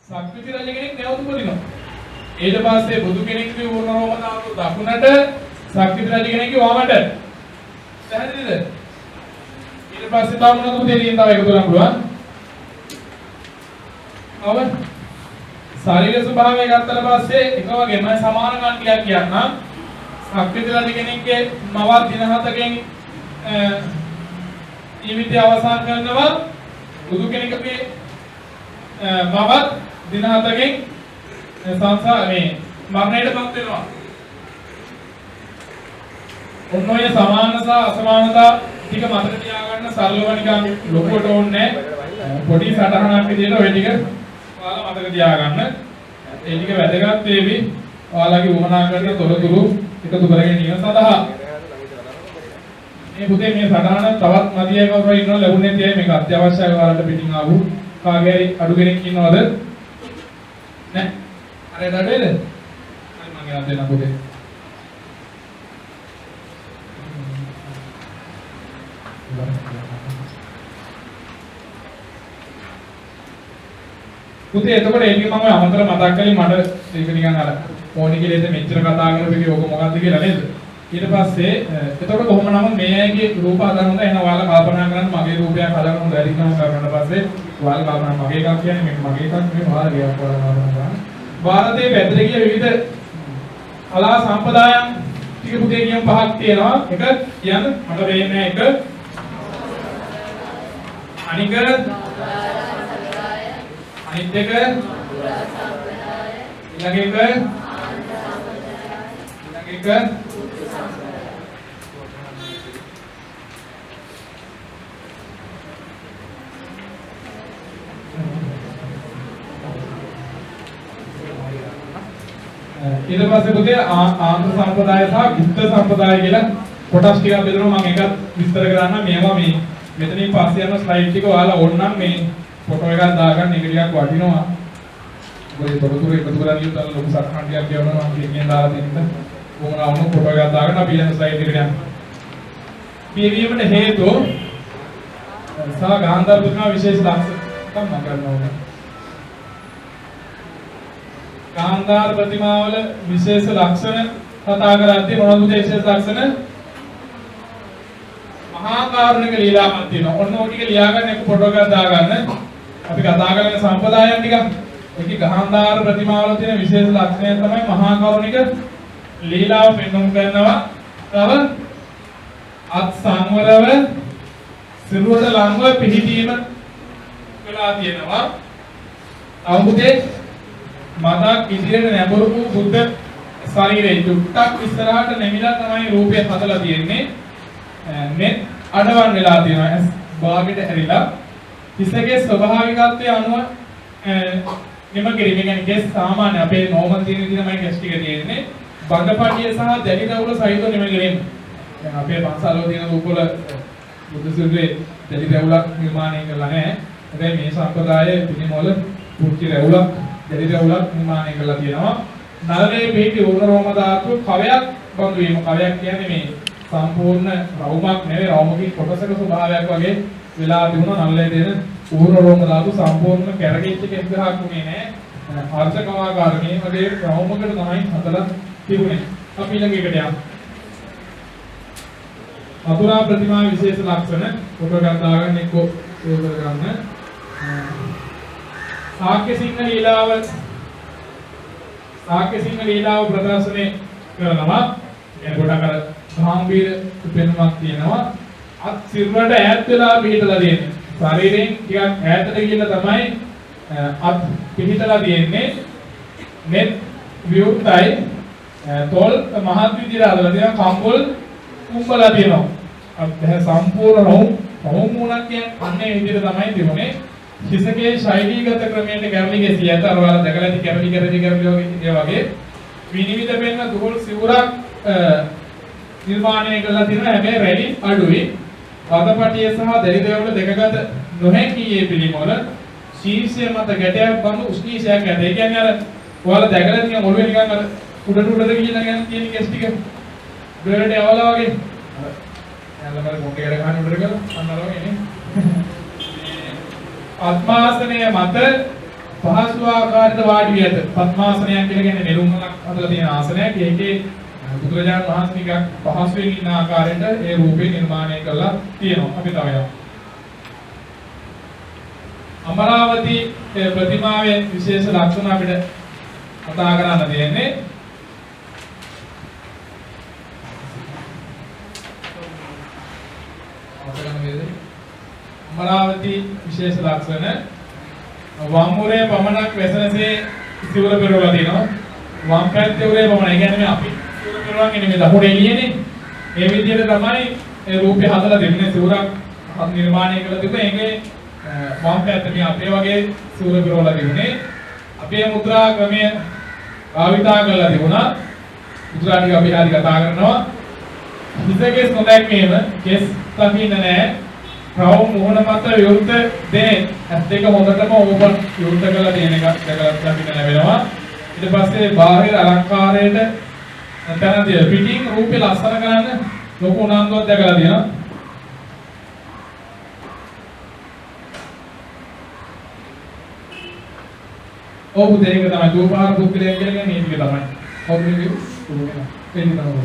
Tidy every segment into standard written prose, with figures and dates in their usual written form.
සක්විති රජ කෙනෙක් නැවත උපදිනවා. ඊට පස්සේ බුදු කෙනෙක්ගේ වුණරෝම දාතු දකුණට සක්විති රජ කෙනෙක්ගේ වමට. පැහැදිලිද? ඊට පස්සේ තව මොනවද දෙන්නේ තව එකතු කරන්න පුළුවන්? ඔව්. ශරීර ස්වභාවය ගත්තට පස්සේ එක වගේම සමාන කණ්ඩියක් කියන්නම්. සක්විති රජ කෙනෙක්ගේ මවත් දින 7කින් ජීවිතය අවසන් කරනවා. බුදු කෙනෙකුගේ මවත් දින 7කින් සංසාරේ මරණයටපත් වෙනවා. ඔන්න ඔය සමාන සහ අසමානතා ටික මතක තියාගන්න සරලව නිකන් ලොකුවට ඕනේ නැහැ. පොඩි සටහනක් විදිහට ඔය ටික ඔයාලා මතක තියාගන්න. ඒ ටික වැදගත් වේවි. ඔයාලගේ වමනා කරන තොරතුරු එකතු කරගෙන ඉන්න සඳහා. මේ පුතේ මේ සටහන තවත් මදියයි කවුරු හරි ඉන්නවද ලැබුණේ තියයි මේක අත්‍යවශ්‍යයි ඔයාලට පිටින් ආවු. කාගේ හරි අඩු කෙනෙක් ඉන්නවද? නැහැ. අර දඩේද? හරි මම ගෙනත් දෙන්න පුතේ. පුතේ එතකොට ඒක මම අමතර මතක් කළේ මට ඒක නිකන් අර ෆෝන් එකේ ඉතින් මෙච්චර කතා කරපු එකේ ඕක මොකද්ද කියලා නේද? ඊට පස්සේ එතකොට කොහොම නමුත් මේ අයගේ රූප හදන්න හොඳ එහෙනම් ඔයාලා කල්පනා කරන්න මගේ රූපයක් හදන්න හොඳ වැඩි කරනවා කරන පස්සේ ඔයාලා කල්පනා මගේ එකක් කියන්නේ මේක මගේ එකක් නෙවෙයි ඔයාලගේ එකක් ඔයාලා කල්පනා කරන්න. ಭಾರತයේ පැතිර ගිය විවිධ කලා සම්ප්‍රදායන් ටික පුතේ කියමු පහක් තියෙනවා. එක කියන්න මට වෙන්නේ එක අනික අනිත් එක ඊළඟ එක ඊට පස්සේ පුතේ ආන්ත සම්ප්‍රදාය සහ ගුප්ත සම්ප්‍රදාය කියලා කොටස් ටිකක් බෙදනවා. මම එකක් විස්තර කරන්න. මේවා මේ මෙතනින් පස්සේ යන ස්ලයිඩ් ටික ඔයාලා ඕනනම් මේ ෆොටෝ එකක් දාගන්න. ඒක ටිකක් වටිනවා. ඔය තොරතුරු එකතු කරලා ඉතින් ලොකු සටහන් ටිකක් කියවනවා. මම කියන්නේ දාලා දෙන්න. කොහොමද වුණ ෆොටෝ එකක් දාගන්න අපි යන ස්ලයිඩ් එකට යන්න. පියවීමට හේතු සහ ගාන්ධාර ප්‍රතිමා විශේෂ ලක්ෂණ මම කරනවා. ගාන්ධාර ප්‍රතිමාවල විශේෂ ලක්ෂණ කතා කරද්දී මොනවද විශේෂ ලක්ෂණ? මහා කාරුණික ලීලාවක් තියෙනවා. ඔන්න ඔය ටික ලියාගන්න එක ෆොටෝ එකක් දාගන්න. අපි කතා කරන සම්ප්‍රදායන් ටික. ඒකේ ගාන්ධාර ප්‍රතිමාවල තියෙන විශේෂ ලක්ෂණය තමයි මහා කාරුණික ලීලාව පෙන්වන්න කරනවා. තව අත් සංවරව සිරුරට ලංව පිහිටීම කළා තියෙනවා. අවුදේ මතක් ඉදිරියට නැඹුරුපු බුද්ධ ශරීරයේ චුට්ටක් ඉස්සරහට නැමිලා තමයි රූපය හදලා තියෙන්නේ. net අඩවන් වෙලා තියෙනවා. භාගයට හැරිලා හිසගේ ස්වභාවිකත්වය අනුව නිම කිරීම කියන්නේ කෙස් සාමාන්‍ය අපේ නෝමල් තියෙන විදිහ තමයි කෙස් ටික තියෙන්නේ. බඳපටිය සහ දැඩි රැවුල සහිතව නිම කිරීම. දැන් අපේ පන්සල්වල තියෙන රූපවල බුදු සිරුරේ දැඩි රැවුලක් නිර්මාණය කරලා නැහැ. හැබැයි මේ සම්ප්‍රදායේ පිළිමවල පුංචි රැවුලක් දැඩි රැවුලක් නිර්මාණය කරලා තියෙනවා. නළලේ පිහිටි උණ රෝම ධාතු කවයක් බඳු වීම. කවයක් කියන්නේ මේ සම්පූර්ණ රවුමක් නෙවෙයි රවුමකින් කොටසක ස්වභාවයක් වගේ වෙලා තිබුණා. නළලේ තියෙන උණ රෝම ධාතු සම්පූර්ණ කැරගෙච්ච කෙස්ගහක් උනේ නැහැ. ආර්ශකවාකාර මේ වගේ රවුමකට තමයි හදලා තිබුණේ. අපි ළඟ එකට යමු. අතුරා ප්‍රතිමා විශේෂ ලක්ෂණ ෆොටෝ එකක් දාගන්න එක්ක සේව් කරගන්න. ශාක්‍ය සිංහ ලීලාව ප්‍රදර්ශනය කරනවා. එතකොට අර ගාම්භීර පෙනුමක් තියෙනවා. අත් සිරුරට ඈත් වෙලා පිහිටලා තියෙන්නේ. ශරීරයෙන් ටිකක් ඈතට ගිහිල්ලා තමයි අත් පිහිටලා තියෙන්නේ. net විවෘතයි. තොල් මහත් විදිහට හදලා තියෙනවා. කම්බල් කුඹලා තියෙනවා. අත් සම්පූර්ණ රවුම් මුණක් කියන්නේ අන්නේ විදිහට තමයි තිබුණේ. හිසකේ ශෛලීගත ක්‍රමයට කැරලිගේ සියත අර වල දැකලා ඇති කැරලි වගේ විනිවිද වෙන්න දුහල් සිවුරක් නිර්මාණය කරලා තියෙනවා. හැබැයි රැලි අඩුයි. පදපටිය සහ දැරිදවල දෙකගත නොහැකි මේ පිළිමවල ශීර්ෂය මත ගැටයක් බඳු උස්නීසයක් ඇත. ඒ කියන්නේ අර ඔයාලා දැකලා තියෙන ඔළුවේ නිකන් අර උඩට ගිහින් යන තියෙන කෙස් ටික බෙරට යවලා වගේ. යන්න බල මොකේ කර ගන්න උඩට ගිහලා අන්න අර වගේ නේ. ආත්මාසනය මත පහසු ආකාරයට වාඩි විය ඇත. පద్මාසනයක් කියලා කියන්නේ නෙළුම්මලක් හදලා තියෙන ආසනයක්. ඒකේ බුදුරජාණන් වහන්සේ නිකන් පහසුවෙන් ඉන්න ආකාරයට ඒ රූපේ නිර්මාණය කරලා තියෙනවා. අපි තව යමු. අමරාවති ප්‍රතිමාවේ විශේෂ ලක්ෂණ අපිට කතා කරන්න තියෙන්නේ. අමරාවති විශේෂ ලක්ෂණ වම් උරේ පමණක් වැසෙනසේ සිවුර පෙරවලා තිනවා. වම් පැත්තේ උරේ පමණ. ඒ කියන්නේ අපි සිවුර පෙරවන්නේ මේ දකුණේ එළියනේ. ඒ විදිහට තමයි ඒ රූපේ හදලා දෙන්නේ. සිවුරක් නිර්මාණය කරලා තිබුණා. ඒකේ වම් පැත්තේ මේ අපේ වගේ සිවුර පෙරවලා තිබුණේ. අපේ මුද්‍රා ක්‍රමය භාවිතා කරලා තිබුණා. මුද්‍රා ටික අපි ආදි කතා කරනවා. හිතකේස් නොදැක්කේම කෙස් දකින්න නැහැ. ප්‍රව මොහොන මත විවෘත දේ ඇස් දෙක හොඳටම ඕපන් විවෘත කරලා තියෙන එක දැකලා දකින්න ලැබෙනවා. ඊට පස්සේ බාහිර අලංකාරයට නැත්නම් පිටින් රූපේ ලස්සන කරන්න ලොකු උනන්දුවක් දැකලා තියෙනවා. ඔව් දෙයක තමයි දෝපාර පුද්ගලයන් කියන්නේ මේ ටික තමයි. ඔව් නේ තමයි.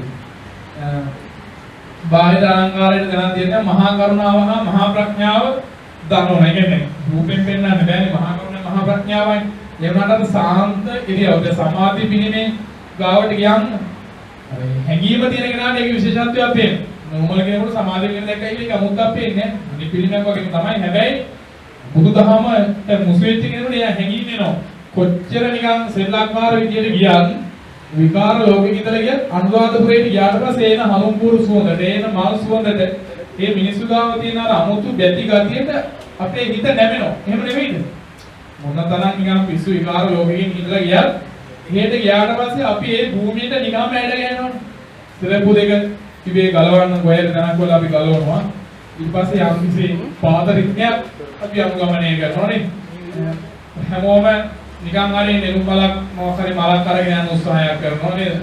බාහිර අලංකාරයට ගණන් දෙන්නේ මහා කරුණාව හා මහා ප්‍රඥාව දනවන. ඒ කියන්නේ රූපෙන් පෙන්වන්න බෑනේ මහා කරුණා මහා ප්‍රඥාවයි. ඒ වුණාට සාන්ත ඉරියව්ව සමාධි පිණීමේ ගාවට ගියන් හැඟීම තියෙන කෙනාට ඒක විශේෂත්වයක් පේනවා. නෝමල් කෙනෙකුට සමාධි වෙන දෙකයි ඒක අමුත්තක් පේන්නේ නැහැ. නිපිලිමක් වගේ තමයි. හැබැයි බුදුදහමට මුසු වෙච්ච කෙනෙකුට එයා හැඟීම් එනවා. කොච්චර නිකන් සෙල්ලක්මාර විදියට ගියත් විකාර ලෝකෙක ඉඳලා ගියත් අනුරාධපුරේට ගියාට පස්සේ එන හමුම්පුරු සුවඳට එන මල් සුවඳට මේ මිනිස්සු ගාව තියෙන අර අමුතු බැති ගතියට අපේ හිත නැමෙනවා. එහෙම නෙවෙයිද? මොන තරම් නිකන් පිස්සු විකාර ලෝකෙකින් ඉඳලා ගියත් එහෙට ගියාට පස්සේ අපි ඒ භූමියට නිකන් ඇඩ ගහනවා. සිරප්පු දෙක ඉබේ ගලවන්න ගොයර තනක් වල අපි ගලවනවා. ඊට පස්සේ යම් කිසි පාද රිද්මයක් අපි අනුගමනය කරනවා නේ. හැමෝම නිකන් හරි නෙළුම් බලක් මොකක්hari මලක් අරගෙන යන උත්සාහයක් කරනවා නේද?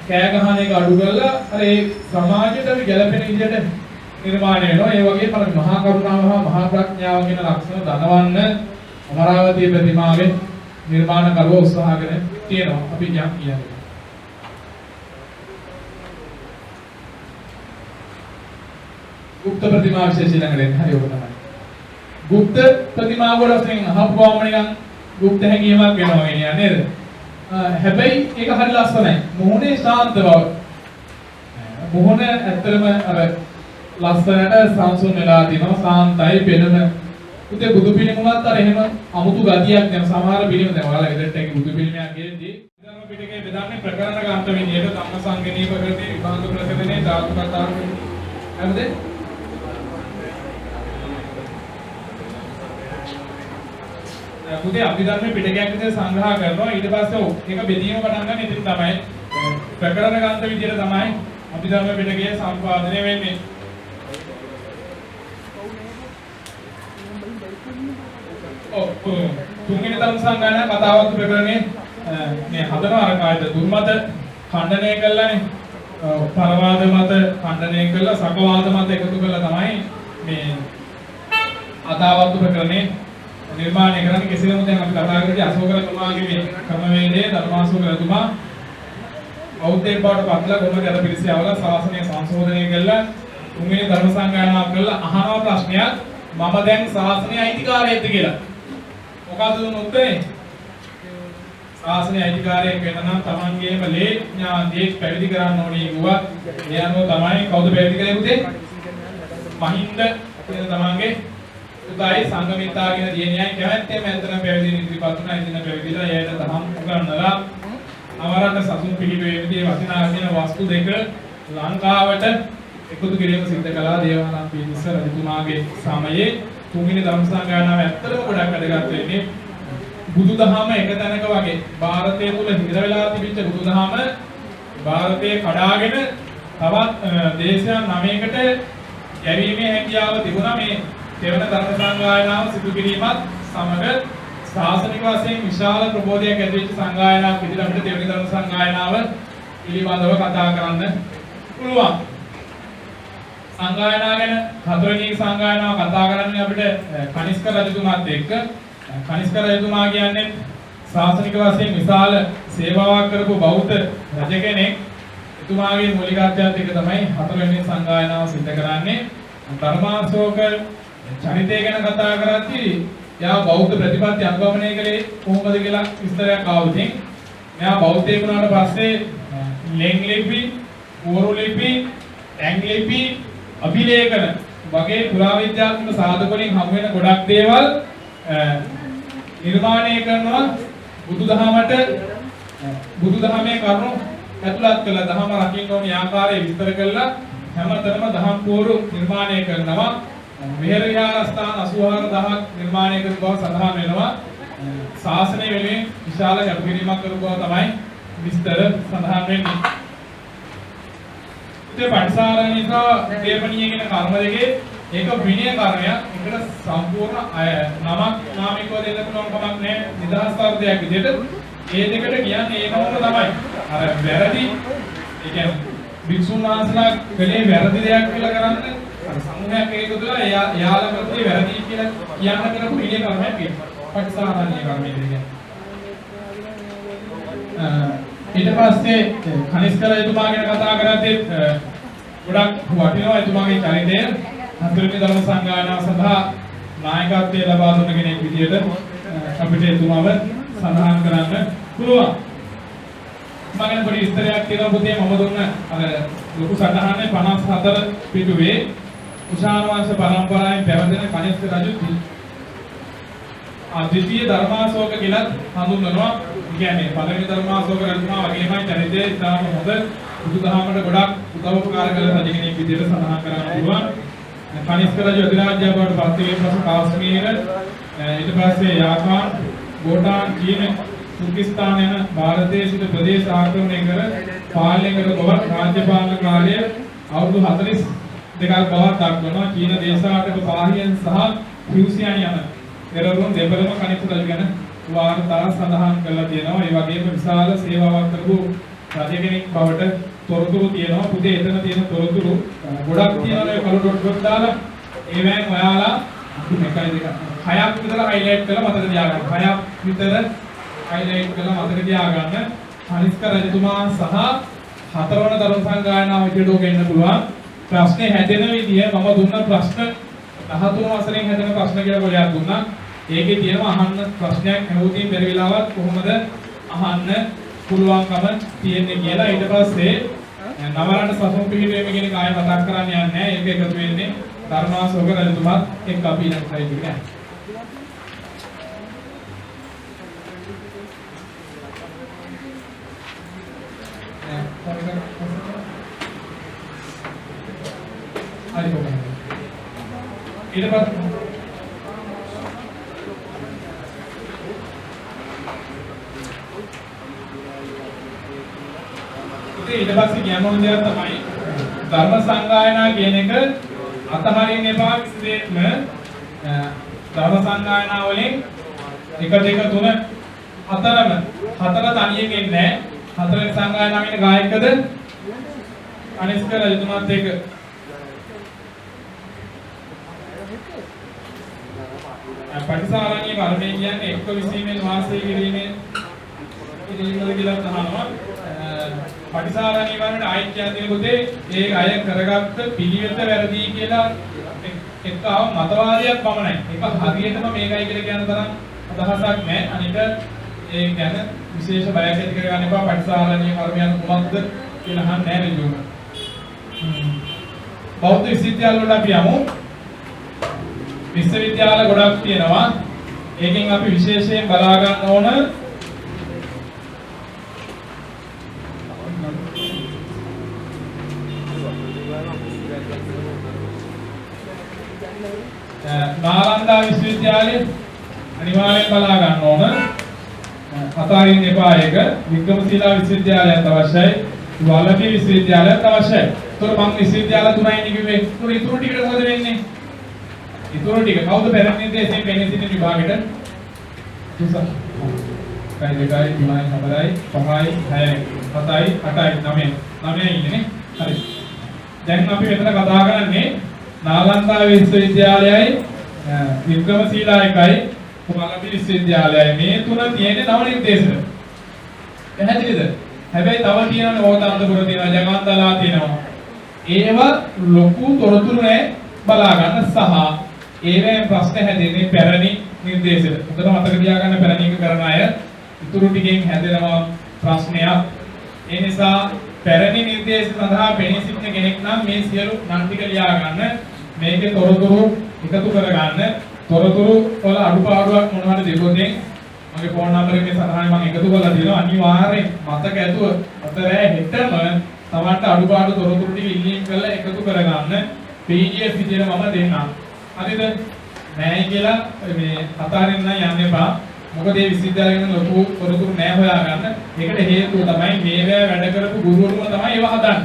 කෑ ගහන එක අඩු කරලා අර ඒ සමාජයට අපි ගැළපෙන විදිහට නිර්මාණය වෙනවා. ඒ වගේ පර මහා කරුණාව හා මහා ප්‍රඥාව කියන ලක්ෂණ දනවන්න අමරාවතී ප්‍රතිමාවේ නිර්මාණකරුවෝ උත්සාහ කරගෙන තියෙනවා. අපි යම් කියන්නේ. ගුප්ත ප්‍රතිමා විශේෂ ළඟට හරි ඔබ තමයි. ගුප්ත ප්‍රතිමා වල වශයෙන් අහපුවාම නිකන් ගුප්ත හැඟීමක් වෙනවා කියන්නේ නේද? හැබැයි ඒක හරි ලස්සනයි. මොහොනේ ශාන්ත බව. මොහොන ඇත්තටම අර ලස්සනට සංසුන් වෙලා තිනවා. සාන්තයි පෙනෙන. උදේ බුදු පිළිමවත් අර එහෙම අමුතු ගතියක් දැන් සමහර පිළිම දැන් ඔයාලා ගෙදරට ගිහින් බුදු පිළිමයක් ගෙනදී ධර්ම පිටකේ බෙදන්නේ ප්‍රකරණ ගාන්ත විදියට ධම්ම සංගණී ප්‍රකෘති විභාග ප්‍රකරණේ ධාතු කතා හරිද? පුතේ අභිධර්ම පිටකයක් විදිහට සංග්‍රහ කරනවා. ඊට පස්සේ ඒක බෙදීම පටන් ගන්න ඉතින් තමයි ප්‍රකරණ ගාන්ත විදිහට තමයි අභිධර්ම පිටකය සම්පාදනය වෙන්නේ. තුන්වෙනි ධර්ම සංගායනා කතාවත් ප්‍රකරණේ මේ හදන අර කායද දුර්මත ඛණ්ඩනය කළානේ. පරවාද මත ඛණ්ඩනය කළා, සකවාද මත එකතු කළා තමයි මේ අදාවත් ප්‍රකරණේ නිර්මාණය කරන්නේ. කෙසේම දැන් අපි කතා කරන්නේ අශෝක රජතුමාගේ මේ ක්‍රමවේදයේ ධර්මාශෝක රජතුමා බෞද්ධයන් බවට පත්ලා කොහොමද අර පිළිසි අවලා ශාසනය සංශෝධනය කළා. තුන්වෙනි ධර්ම සංගායනාව කළා. අහනවා ප්‍රශ්නයක් මම දැන් ශාසනයේ අයිතිකාරයෙක්ද කියලා. මොකද උත්තරේ? ශාසනයේ අයිතිකාරයෙක් වෙන නම් Tamanගේම ලේ ඥාතියෙක් පැවිදි කරන්න ඕනේ කිව්වා. ඒ අනුව තමයි කවුද පැවිදි කරේ පුතේ? මහින්ද කියන Tamanගේ උදායි සංගමිතා කියන දියණියයි කැමැත්තෙන් ඇත්තටම පැවිදි ඉදිරිපත් වුණා. ඉතින් පැවිදිලා එයාට තහම් උගන්වලා අවරණ සතුන් පිළිවෙල විදිහේ වටිනා කියන වස්තු දෙක ලංකාවට එකතු කිරීම සිද්ධ කළා. දේවානන්ද පිටිස්ස රජතුමාගේ සමයේ තුන්වෙනි ධර්ම සංගායනාව ඇත්තටම ගොඩක් වැදගත් වෙන්නේ බුදුදහම එක තැනක වගේ ಭಾರತය තුල හිර වෙලා තිබිච්ච බුදුදහම ಭಾರතයේ කඩාගෙන තවත් දේශයන් 9කට යැවීමේ හැකියාව තිබුණා. මේ දෙවන ධර්ම සංගායනාව සිදු කිරීමත් සමග ශාසනික වශයෙන් විශාල ප්‍රබෝධයක් ඇති වෙච්ච සංගායනාවක් විදිහට අපිට දෙවනි ධර්ම සංගායනාව පිළිබඳව කතා කරන්න පුළුවන්. සංගායනා ගැන හතරවෙනි සංගායනාව කතා කරන්නේ අපිට කනිෂ්ක රජතුමාත් එක්ක. කනිෂ්ක රජතුමා කියන්නේ ශාසනික වශයෙන් විශාල සේවාවක් කරපු බෞද්ධ රජ කෙනෙක්. එතුමාගේ මූලිකත්වයත් එක තමයි හතරවෙනි සංගායනාව සිද්ධ කරන්නේ. ධර්මාශෝක චරිතය ගැන කතා කරද්දී යා බෞද්ධ ප්‍රතිපත්ති අනුගමනය කළේ කොහොමද කියලා විස්තරයක් ආවොත් මෙයා බෞද්ධයෙක් වුණාට පස්සේ ලෙන් ලිපි, ඌරු ලිපි, ඇංග ලිපි, අභිලේඛන වගේ පුරාවිද්‍යාත්මක සාධක වලින් හමු වෙන ගොඩක් දේවල් නිර්මාණය කරනවා බුදුදහමේ කරුණු ඇතුළත් කළා. දහම රකින්න ඕනි ආකාරය විස්තර කළා. හැමතැනම දහම් පෝරු නිර්මාණය කරනවා. විහෙර විහාරස්ථාන 84000ක් නිර්මාණය කරන බව සඳහන් වෙනවා. ශාසනය වෙනුවෙන් විශාල කැපකිරීමක් කරපු බව තමයි විස්තර සඳහන් වෙන්නේ. ඉතින් පටිසාරණිකා දේපණිය කියන කර්ම දෙකේ ඒක විනය කර්මයක්. ඒකට සම්පූර්ණ නමක් නාමිකව දෙන්න පුළුවන් කමක් නැහැ. නිදහස් අර්ථයක් විදිහට ඒ දෙකට කියන්නේ ඒ නෝම තමයි. අර වැරදි ඒ කියන්නේ වික්ෂුන් වහන්සේලා කලේ වැරදි දෙයක් කියලා කරන්නේ අර සමූහයක් එකතු වෙලා යාලා කරපු වැරදි කියලා කියන්න කරපු විනය කර්මයක් කියනවා. පටිසාරණීය කර්මය කියන්නේ. ඊට පස්සේ කනිෂ්ක රජතුමා ගැන කතා කරද්දී ගොඩක් වටිනවා එතුමාගේ චරිතය. හතරවෙනි ධර්ම සංගායනාව සඳහා නායකත්වය ලබා දුන්න කෙනෙක් විදිහට අපිට එතුමාව සඳහන් කරන්න පුළුවන්. මම පොඩි විස්තරයක් කියලා පුතේ මම දුන්න අර ලොකු සටහනේ 54 පිටුවේ කුෂාණ වංශ පරම්පරාවෙන් පැවතෙන කනිෂ්ක රජු ද්විතීය ධර්මාශෝක කියලා හඳුන්වනවා. කියන්නේ පළවෙනි ධර්මාශෝක රජතුමා වගේමයි චරිතය ඉතාම හොඳ බුදුදහමට ගොඩක් උදව් උපකාර කළ රජ කෙනෙක් විදිහට සඳහන් කරන්න පුළුවන්. කනිෂ්ක රජු අධිරාජ්‍ය බවට පත් වීම පසු කාශ්මීර ඊට පස්සේ යාකාන් ගෝඨාන් චීන තුර්කිස්තාන යන ಭಾರತයේ සිට ප්‍රදේශ ආක්‍රමණය කර පාලනය කර බව රාජ්‍ය පාලන කාලය අවුරුදු 42ක් බවට දක්වනවා. චීන දේශාටක පාහියන් සහ ෆියුසියන් යන එරරුන් දෙපළම කනිෂ්ක රජු ගැන වාර්තා සඳහන් කරලා තියෙනවා. ඒ වගේම විශාල සේවාවක් කරපු රජ කෙනෙක් බවට තොරතුරු තියෙනවා. පුතේ එතන තියෙන තොරතුරු ගොඩක් තියෙනවා. කළු ඩොට් ඩොට් දාලා ඒවෙන් ඔයාලා එකයි දෙක හයක් විතර හයිලයිට් කරලා මතක තියාගන්න. හයක් විතර හයිලයිට් කරලා මතක තියාගන්න. කනිෂ්ක රජතුමා සහ හතරවන ධර්ම සංගායනාව විදිහට ඔක එන්න පුළුවන්. ප්‍රශ්නේ හැදෙන විදිය මම දුන්න ප්‍රශ්න 13 වසරෙන් හැදෙන ප්‍රශ්න කියලා කොලයක් දුන්නා. ඒකේ තියෙනවා අහන්න ප්‍රශ්නයක් හැමෝටම බැරි වෙලාවත් කොහොමද අහන්න පුළුවන්කම තියෙන්නේ කියලා. ඊට පස්සේ නවරණ සසුන් පිළිවෙම කියන කාය මතක් කරන්න යන්නේ නැහැ. ඒක එකතු වෙන්නේ ධර්මාශෝක රජතුමාත් එක්ක අපි ඊළඟ සයිඩ් එකට යනවා. ඊට පස්සේ කියන්න දෙයක් තමයි ධර්ම සංගායනා කියන එක අතහරින්න එපා කිසිසේත්ම. ධර්ම සංගායනා වලින් 1 2 3 4ම හතර තනියෙන් එන්නේ නැහැ. හතරෙන් සංගායනාවේ ගායකද කනිෂ්ක රජතුමාත් එක්ක පටිසාරණීය කර්මය කියන්නේ එක්ක විසීමෙන් වාසය කිරීමෙන් කියලා තහනවා. පටිසාරණීය වලට ආයිත් කියන්නේ පුතේ ඒ අය කරගත්ත පිළිවෙත වැරදි කියලා එක්කව මතවාදයක් පමණයි. ඒක හරියටම මේකයි කියලා කියන තරම් අදහසක් නැහැ. අනික ඒ ගැන විශේෂ බයක් ඇති කරගන්න එපා. පටිසාරණීය කර්මයන් කොහොමද කියලා අහන්නේ නැහැ නේද? බෞද්ධ විශ්වවිද්‍යාල වල අපි යමු. විශ්වවිද්‍යාල ගොඩක් තියෙනවා. ඒකෙන් අපි විශේෂයෙන් බලා ගන්න ඕන නාලන්දා විශ්වවිද්‍යාලය අනිවාර්යෙන් බලා ගන්න ඕන. අතාරින්න එපා ඒක. වික්‍රමශීලා විශ්වවිද්‍යාලයත් අවශ්‍යයි. වලපි විශ්වවිද්‍යාලයත් අවශ්‍යයි. ඒතර මම විශ්වවිද්‍යාල තුනයි නිකුවේ. ඒතර ඊටු ටිකට මොකද වෙන්නේ? ඊටු ටික කවුද පැරණි දේශේ පෙනී සිටින විභාගෙට? තුසක්. කයි දෙකයි තුනයි හතරයි පහයි හයයි හතයි අටයි නවයයි. නවයයි ඉන්නේ නේ. හරි. දැන් අපි මෙතන කතා කරන්නේ නාලන්දා විශ්වවිද්‍යාලයයි වික්‍රමශීලා එකයි කුමාරලම්බි විශ්වවිද්‍යාලයයි මේ තුන තියෙන්නේ නව නිර්දේශන. පැහැදිලිද? හැබැයි තව තියෙනවා ඕතාන්තපුර තියෙනවා ජගන්තලා තියෙනවා. ඒවා ලොකු තොරතුරු නැහැ බලා ගන්න සහ ඒවෙන් ප්‍රශ්න හැදෙන්නේ පැරණි නිර්දේශන. හොඳට මතක තියාගන්න පැරණි එක කරන අය ඉතුරු ටිකෙන් හැදෙනවා ප්‍රශ්නයක්. ඒ නිසා පැරණි නිර්දේශ සඳහා පෙනී සිටින කෙනෙක් නම් මේ සියලු නම් ටික ලියා ගන්න. මේකේ තොරතුරු එකතු කර ගන්න. තොරතුරු වල අඩුපාඩුවක් මොනවද දෙපොතෙන් මගේ ෆෝන් නම්බර් එකේ සටහන මම එකතු කරලා දෙනවා. අනිවාර්යෙන් මතක ඇතුව අතරේ හෙටම තමන්ට අඩුපාඩු තොරතුරු ටික ඉල්ලීම් කරලා එකතු කරගන්න. PDF විදියට මම දෙන්නම්. හරිද? නැහැ කියලා මේ අතාරින්න යන්න එපා. මොකද මේ විශ්වවිද්‍යාලයෙන් ලොකු තොරතුරු නැහැ හොයාගන්න. ඒකට හේතුව තමයි මේවා වැඩ කරපු ගුරුවරුම තමයි ඒව හදන්නේ.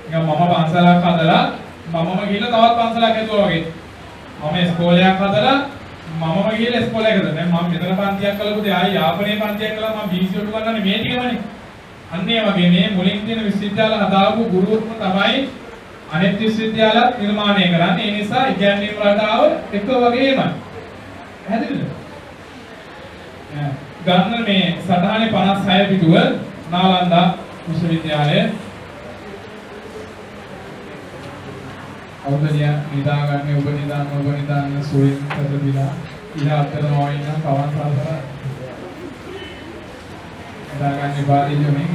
නිකන් මම පන්සලක් හදලා මමම ගිහලා තවත් පන්සලක් හදුවා වගේ. මම ඉස්කෝලයක් හදලා මමම ගිහලා ඉස්කෝලයක් හදුවා. මම මෙතන පන්තියක් කළපොතේ ආයි යාපනයේ පන්තියක් කළා මම BCOට ගන්නන්නේ මේ ටිකමනේ. අන්න ඒ වගේ මේ මුලින් තියෙන විශ්වවිද්‍යාල හදාපු ගුරුවරුම තමයි අනෙක් විශ්වවිද්‍යාල නිර්මාණය කරන්නේ. ඒ නිසා ඉගැන්වීම් රටාව එක වගේමයි. පැහැදිලිද? ගන්න මේ සටහනේ 56 පිටුව නාලන්දා විශ්වවිද්‍යාලය අවුරුද්දේ නිදාගන්නේ ඔබ නිදාන්න සුවින් කරදිලා ඉලා අතර නොයින පවන් සාසර නිදාගන්නේ බාරියෝනේ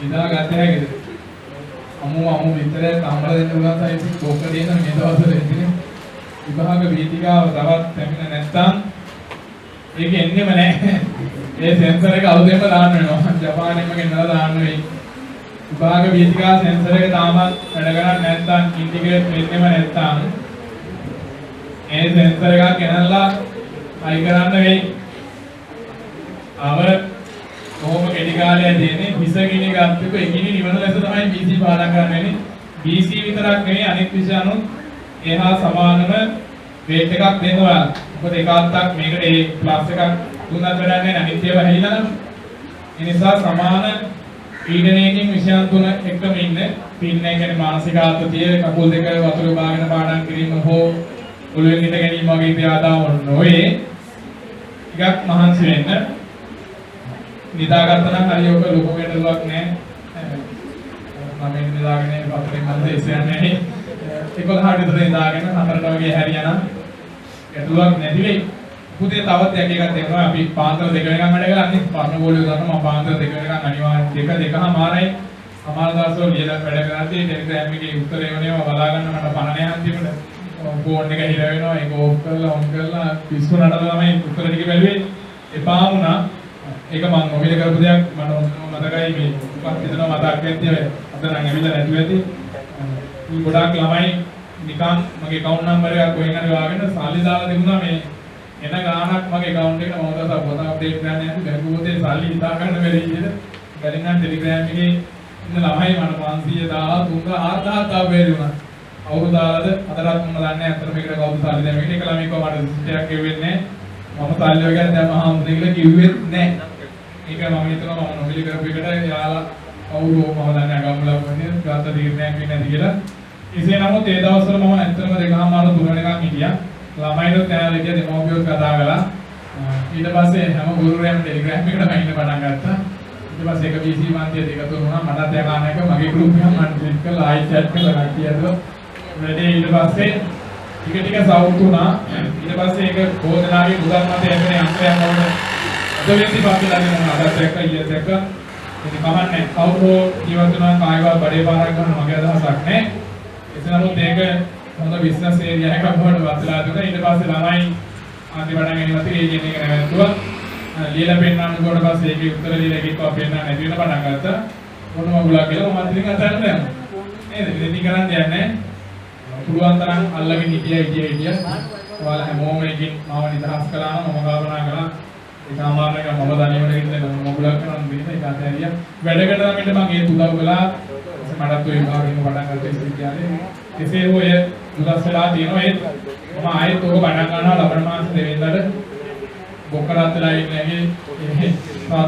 නිදාගත්තේ හැකිද අමු විතරේ කාමර දෙන්න උනත් අයිති කොක්ක දෙන මේ දවස්වල ඉන්නේ විභාග වේදිකාව තවත් පැමිණ නැත්නම් ඒක එන්නේම නැහැ. ඒ සෙන්සර් එක අලුතෙන්ම දාන්න වෙනවා. ජපානයෙන්ම ගෙනලා දාන්න වෙයි. විභාග වේදිකා සෙන්සර් එක තාම වැඩ කරන්නේ නැත්නම් ඉන්ටිග්‍රේට් වෙන්නේම නැත්නම් ඒ සෙන්සර් එක ගෙනල්ලා අයි කරන්න වෙයි. අවර කොහොම කෙටි කාලය දෙන්නේ හිස ගිනි ගත්තක එකිනෙ නිවන ලෙස තමයි BC පාඩම් කරන්න වෙන්නේ. BC විතරක් නෙවෙයි අනෙක් විෂය අනුත් එහා සමානම වේට් එකක් දෙන්න ඔයාලා. මොකද ඒකාන්තයක් මේකට ඒ ප්ලස් එකක් දුන්නත් වැඩක් නැහැ අනිත් ඒවා හැලිලා නම්. ඒ නිසා සමාන පීඩනයකින් විෂයන් තුන එකම ඉන්න පීඩනය කියන්නේ මානසික ආතතිය කකුල් දෙක වතුර බාගෙන පාඩම් කිරීම හෝ ඔළුවෙන් හිට ගැනීම වගේ ක්‍රියාදාම නොවේ. ටිකක් මහන්සි වෙන්න. නිදාගත්ත නම් හරියක ලොකු ගැටලුවක් නැහැ. මම නිදාගෙන වතුරෙන් මල්ද ඉස්සන්නේ 11ට විතර නිදාගෙන 4ට වගේ හැරියනම් ගැටලුවක් නැති වෙයි. පුතේ තවත් එකක් දෙනවා අපි පාන්දර 2 වෙනකම් වැඩ කරන්නේ. පරණ ගෝලියෝ ගන්න මම පාන්දර 2 වෙනකම් අනිවාර්යෙන් දෙකමාරයි. සමහර දවස්වල ලියලා වැඩ කරද්දී ටෙලිග්‍රෑම් එකේ උත්තර එවනේම බලා ගන්න මට පණ නැහැ අන්තිමට. ෆෝන් එක හිර වෙනවා. ඒක ඕෆ් කරලා ඔන් කරලා පිස්සු නඩලා තමයි උත්තර ටික බැලුවේ. එපා වුණා. ඒක මම මොබයිල් කරපු දෙයක් මට මතකයි මේ මොකක්ද හිතනවා මතක් නැති අය. අද නම් ඇවිල්ලා නැතුව ඇති. ගොඩාක් ළමයි නිකන් මගේ account number එකක් කොහෙන් හරි වාගෙන සල්ලි දාලා තිබුණා මේ එන ගාණක් මගේ account එකට මම දැන් පොත අප්ඩේට් කරන්න යන්නේ බැංකුව පොතේ සල්ලි හිතා ගන්න බැරි විදිහට බැරි නම් ටෙලිග්‍රෑම් එකේ ඉන්න ළමයි මට 500 1000 3000 ආව බැරි වුණා අවුරුදාලද අදටත් මම දන්නේ නැහැ අතන මේකට කවුද සල්ලි දැන් මේකට එක ළමයි කොහමද සිස්ටරයක් කිව්වෙන්නේ මම සල්ලි වගේ දැන් මහා හම්බුනේ කියලා කිව්වෙත් නැහැ ඒක මම හිතනවා මම නොමිලි කරපු එකට යාලා අවුරුදු මම දන්නේ ගම්මුලා වගේ ගාත තීරණයක් වෙන්නේ නැති කියලා එසේ නමුත් ඒ දවස්වල මම ඇත්තටම 2:00 3 වෙනකන් හිටියා. ළමයින්ට තෑරලා ගියා දෙමව්පියෝත් කතා කළා. ඊට පස්සේ හැම ගුරුවරයාම ටෙලිග්‍රෑම් එකට වයින්න පටන් ගත්තා. ඊට පස්සේ එක BC මන්තිය දෙක තුන වුණා. මටත් යකාන එක මගේ ගෲප් එක මම ට්වීට් කරලා ආයි chat කරලා කට්ටියද වැඩේ ඊට පස්සේ ටික සවුත් වුණා. ඊට පස්සේ ඒක බෝධනාගේ මුදල් මත එන්නේ අංකයක් වුණා. අද වෙද්දි පස්සේ මම අදත් එක්ක ඊයේත් එක්ක ඉතින් කමන්නේ කවුරු ජීවත් වෙනවා කායිවා බඩේ පාරක් ගන්න මගේ අදහසක් නැහැ. එතනමොත් ඒක හොඳ බිස්නස් ඒරියා එකක් වඩ වත්ලා දුන්නා. ඊට පස්සේ ළමයි ආදි වඩන් එනවත් ඒ කියන එක නැවතුවා. ලියලා පෙන්නන්න කොට පස්සේ ඒකේ උත්තර දීලා ඒකව පෙන්නන්න නැති වෙන පටන් ගත්තා. මොනවා ගුලා කියලා මම ඉතින් අතන්න දැම්මා. නේද? ඉතින් කරන්න දෙයක් නැහැ. පුළුවන් තරම් අල්ලගෙන හිටියා. ඔයාලා හැමෝම එකකින් මාව නිදහස් කළා නම් මම කල්පනා කළා ඒක අමාරුයි මම දනියම ඉන්නේ මම ගුලා කරන්න දෙන්න ඒක අතහැරියා. වැඩකට නම් මම ඒ උදව් කළා. මටත් ඔය භාගයෙන් පටන් ගත්ත විශ්වවිද්‍යාලේ කෙසේ හෝ ඒ දුරස්ලා තියෙනවා ඒ මම ආයෙත් ඔක පටන් ගන්නවා ලබන මාස 2 වෙනිදාට බොක්කරත්ලා ඉන්නේ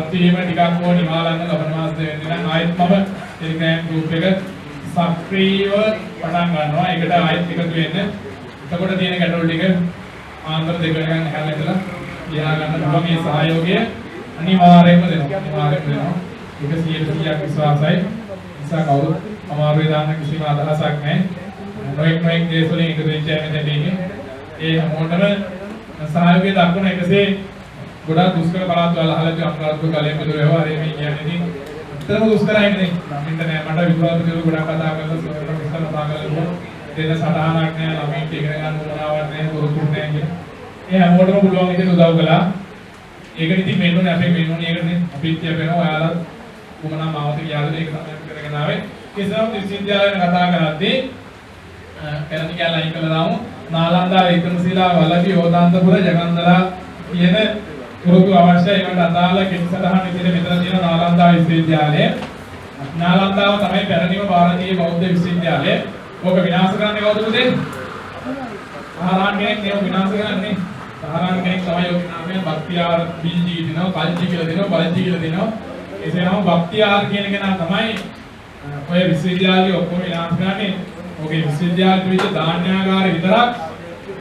සත්‍යීම ටිකක් හෝ නිමාලන්න ලබන මාස 2 වෙනිදා ආයෙත් මම ටෙලිග්‍රෑම් ගෲප් එක සක්‍රීයව පටන් ගන්නවා ඒකට ආයෙත් එකතු වෙන්න එතකොට තියෙන ගැටලු ටික ආන්තර දෙක ගන්න හැම ඉඳලා ලියා ගන්න පුළුවන් මේ සහයෝගය අනිවාර්යයෙන්ම දෙනවා. 100% විශ්වාසයි. නිසා කවුරුත් අමාරුවේ දාන්න කිසිම අදහසක් නැහැ. නොඑක් දේශවලින් එකතු වෙච්ච ඇමෙතන ඉන්නේ. ඒ හැමෝටම සහයෝගය දක්වන එකසේ ගොඩාක් දුෂ්කර පළාත්වල අහලා තියෙන අනුරාධපුර කලෙම දුර වේවා මේ කියන්නේ ඉතින් ඇත්තටම දුෂ්කරයි නේ. මමින්ට නෑ මට විද්‍යාවතුරු ගොඩාක් කතා කරලා සෝරන විස්තර කතා කරලා දෙන සටහනක් නෑ ළමයින්ට ඉගෙන ගන්න මොනවාවක් නෑ තොරතුරු නෑ කියන. ඒ හැමෝටම පුළුවන් විදිහට උදව් කළා. ඒකට ඉතින් මෙන්නුනේ අපේ මෙන්නුනේ ඒකනේ අපිත් කියනවා ඔයාලා කොමනම් මාවත කියාද ඒක තමයි කරගෙන ආවේ. කිසිම විශ්වවිද්‍යාලයක කතා කරද්දී කැලණි කියලා අයින් කළා දාමු. නාලන්දා වික්‍රමශීලා වලපි යෝදාන්තපුර ජගන්දරා කියන පුරුදු අවශ්‍යයි. ඒකට අදාළ කෙටිසටහන විදිහට මෙතන තියෙන නාලන්දා විශ්වවිද්‍යාලය. නාලන්දාව තමයි පැරණිම ಭಾರತೀಯ බෞද්ධ විශ්වවිද්‍යාලය. ඕක විනාශ කරන්නේ කවුද පුතේ? ආරාන් කෙනෙක් නේව විනාශ කරන්නේ. ආරාන් කෙනෙක් තමයි ඔය නාමය බක්තියාර බීජී දිනව, කල්ජි කියලා දිනව, බලජි කියලා දිනව. එසේනම බක්තියාර කියන කෙනා තමයි ඔය විශ්වවිද්‍යාලය ඔක්කොම විනාශ කරන්නේ. ඔගේ විශ්වවිද්‍යාලෙ විතර ධාන්‍යාගාරය විතරක්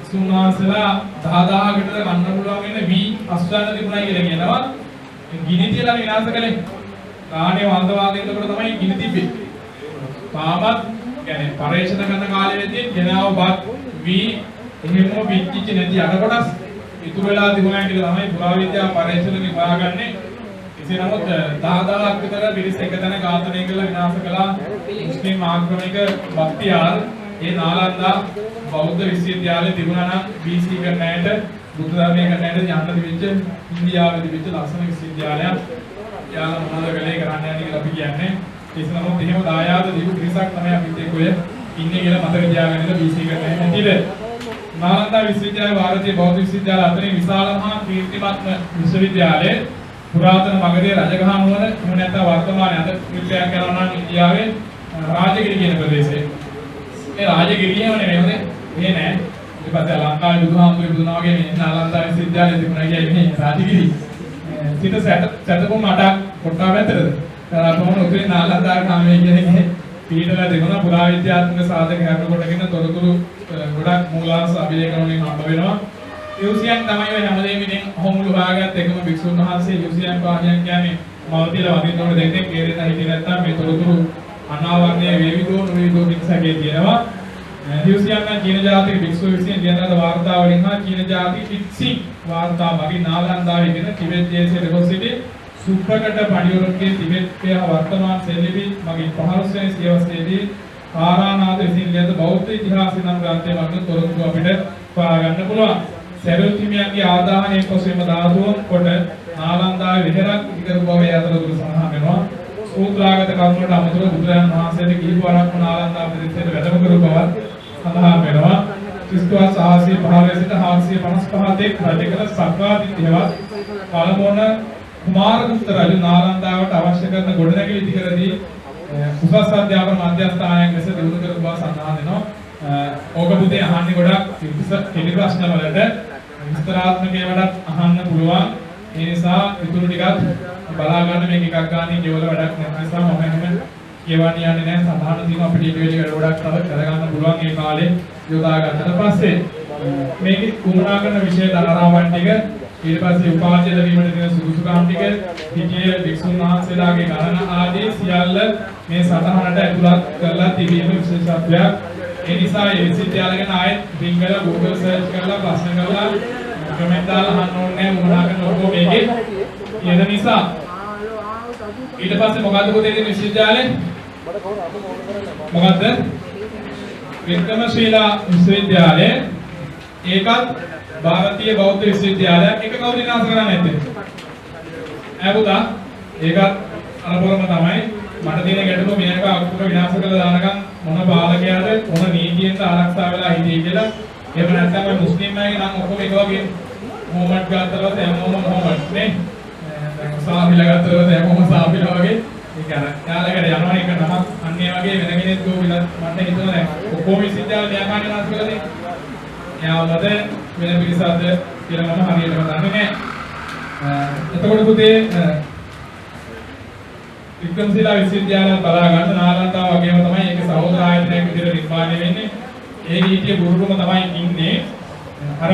සුනාසලා 10000කට ගන්න පුළුවන් වෙන වී අස්වැන්න තිබුණා කියලා කියනවා. ගිනි තියලා විනාශ කළේ. කාණේ වන්දවාදයෙන් උඩ තමයි ගිනි තිබ්බේ. තාමත් يعني පරිශන කරන කාලෙ වෙද්දී ගෙනාවපත් වී එහෙම පිච්චිච්ච නැති අර කොටස් ඉතුරු වෙලා තිබුණා කියලා තමයි පුරාවිද්‍යා පරිශනනේ හොයාගන්නේ. එසේ නමුත් 10000ක් විතර පිරිස එකතැන ඝාතනය කරලා විනාශ කළා මුස්ලිම් ආක්‍රමණික බක්තියාර්. ඒ නාලන්දා බෞද්ධ විශ්වවිද්‍යාලය තිබුණා නම් BC කරන්නට බුද්ධ ධර්මය කරන්නට යන්න තිබිච්ච ඉන්දියාවේ තිබිච්ච ලස්සන විශ්වවිද්‍යාලයක්. යාලා මොනවද වෙලේ කරන්න යන්නේ කියලා අපි කියන්නේ. ඒක නමුත් එහෙම දායාද දීපු පිරිසක් තමයි අපිත් එක්ක ඔය ඉන්නේ කියලා මතක තියාගන්න BC කරන්න නැතිද? නාලන්දා විශ්වවිද්‍යාලය ಭಾರತೀಯ බෞද්ධ විශ්වවිද්‍යාල අතරින් විශාල මහා කීර්තිමත් විශ්වවිද්‍යාලය. පුරාතන මගධයේ රජගහ නුවර එහෙම නැත්නම් වර්තමානයේ අද විශ්වයක් කරනවා නම් ඉන්දියාවේ රාජගිරි කියන ප්‍රදේශයේ. ඒ රාජගිරියම නෙමෙයි හොඳේ. මේ නෑ. ඊට පස්සේ ලංකාවේ බුදුහාමුදුරුවෝ බුදුනා වගේ මේ නාලන්දා විශ්වවිද්‍යාලය තිබුණා කියන්නේ මේ රාජගිරි. සිත සැතපොම් 8ක් කොටා වැතරද. කරාපොම උතුරේ නාලන්දා ගාමේ කියන්නේ පීඩලා තිබුණා පුරාවිද්‍යාත්මක සාධක හැම කොටගෙන තොරතුරු ගොඩක් මූලාංශ අභිලේඛන වලින් හම්බ වෙනවා. යුසියන් තමයි ඔය හැමදේම ඉතින් හොමුළු හොයාගත්ත එකම භික්ෂුන් වහන්සේ යුසියන් පාහියන් කියන්නේ මවතිලා වදින්න ඕන දෙන්නේ කේරෙන්න හිටියේ නැත්නම් මේ තොරතුරු අනාවරණය වේවිදෝ නොවේවිදෝ කික්සගේ කියනවා. යුසියන් නම් චීන ජාතික භික්ෂුව විසින් ලියන ලද වාර්තා වලින් හා චීන ජාතික ඉක්සි වාර්තා වගේ නාලන්දාවේ ඉගෙන ටිබෙට් දේශයේ ගොස් සිටි සුප්‍රකට පඩිවරුන්ගේ ටිබෙට්ය වර්තමාන සෙල්ලිවි මගින් 15 වෙනි සියවසේදී ආරානාථ විසින් ලියන බෞද්ධ ඉතිහාසය නම් ග්‍රන්ථයේ වර්ණ තොරතුරු අපිට හොයා ගන්න පුළුවන්. සැරියුත් හිමියන්ගේ ආදාහනයෙන් පසුවීම ධාතුන් කොට නාලන්දාවේ විහෙරක් ඉදිකරු බව අතරතුර සඳහන් වෙනවා. සූත්‍රාගත කරුණට අමතරව බුදුරජාණන් වහන්සේට කිහිප වරක් නාලන්දා ප්‍රදේශයට වැඩම කරු බව සඳහන් වෙනවා. ක්‍රිස්තුවස් 615 සිට 755 තෙක් රජ කළ සක්කාදිට්ඨියවත් පළමුවන කුමාරගුප්ත රජු නාලන්දාවට අවශ්‍ය කරන ගොඩනැගිලි ඉදිකරදී උසස් අධ්‍යාපන මධ්‍යස්ථානයක් ලෙස දියුණු කර බව සඳහන් වෙනවා. ඕක පුතේ අහන්නේ ගොඩක් කෙටි ප්‍රශ්න වලට විස්තරාත්මක ඒවාට අහන්න පුළුවන්. ඒ නිසා ඉතුරු ටිකත් බලා ගන්න මේක එකක් ගන්න කියවල වැඩක් නැති නිසා මම එහෙම කියවන්න යන්නේ නැහැ. සඳහන් තියෙනවා අපිට ඊට වැඩි ගොඩක් තව කරගන්න පුළුවන් මේ කාලේ යොදා ගන්නට පස්සේ. මේකේ කුමනා කරන විෂය ධාරාවන් ටික ඊට පස්සේ උපාධිය ලැබීමට තියෙන සුදුසුකම් ටික පිටියේ වික්ෂුන් වහන්සේලාගේ ගණන ආදී සියල්ල මේ සටහනට ඇතුළත් කරලා තිබීම විශේෂත්වයක්. ඒ නිසා මේ විශ්වවිද්‍යාල ගැන ආයෙත් සිංහල Google search කරලා ප්‍රශ්න කරලා කමෙන්ට් දාලා අහන්න ඕනේ මොනවා කරන ඔක්කොම මේකේ කියන නිසා. ඊට පස්සේ මොකද්ද පුතේ තියෙන විශ්වවිද්‍යාලේ? මොකද්ද? වික්‍රමශීලා විශ්වවිද්‍යාලය. ඒකත් ಭಾರತೀಯ බෞද්ධ විශ්වවිද්‍යාලයක්. ඒක කවුද විනාශ කරන්නේ නැත්තේ? පුතා ඒකත් අරපොරම තමයි. මට තියෙන ගැටලුව මේක අකුර විනාශ කරලා දානකම් මොන පාලකයාද මොන නීතියෙන්ද ආරක්ෂා වෙලා හිටියේ කියලා. එහෙම නැත්නම් ඔය මුස්ලිම් අයගේ නම් ඔක්කොම එක වගේ මොහමඩ් ගාතරවත් හැමෝම මොහමඩ් නේ. සාහිලා ගාතරවත් හැමෝම සාහිලා වගේ. ඒක අර යාලකට යනවා එක නමක් අන්නේ වගේ වෙන කෙනෙක් ගෝවිලා මට හිතුණා දැන් ඔක්කොම විශ්වවිද්‍යාල ව්‍යාපාරය නාස් කරලා තියෙන්නේ. යාවද වෙන පිළිසද්ද කියලා මම හරියටම දන්නේ නැහැ. එතකොට පුතේ වික්‍රමශීලා විශ්වවිද්‍යාලය බලා ගන්න නාලන්දා වගේම තමයි ඒක සහෝදර ආයතනයක් විදිහට නිර්මාණය වෙන්නේ. ඒ නීතිය බුරුරුම තමයි ඉන්නේ. අර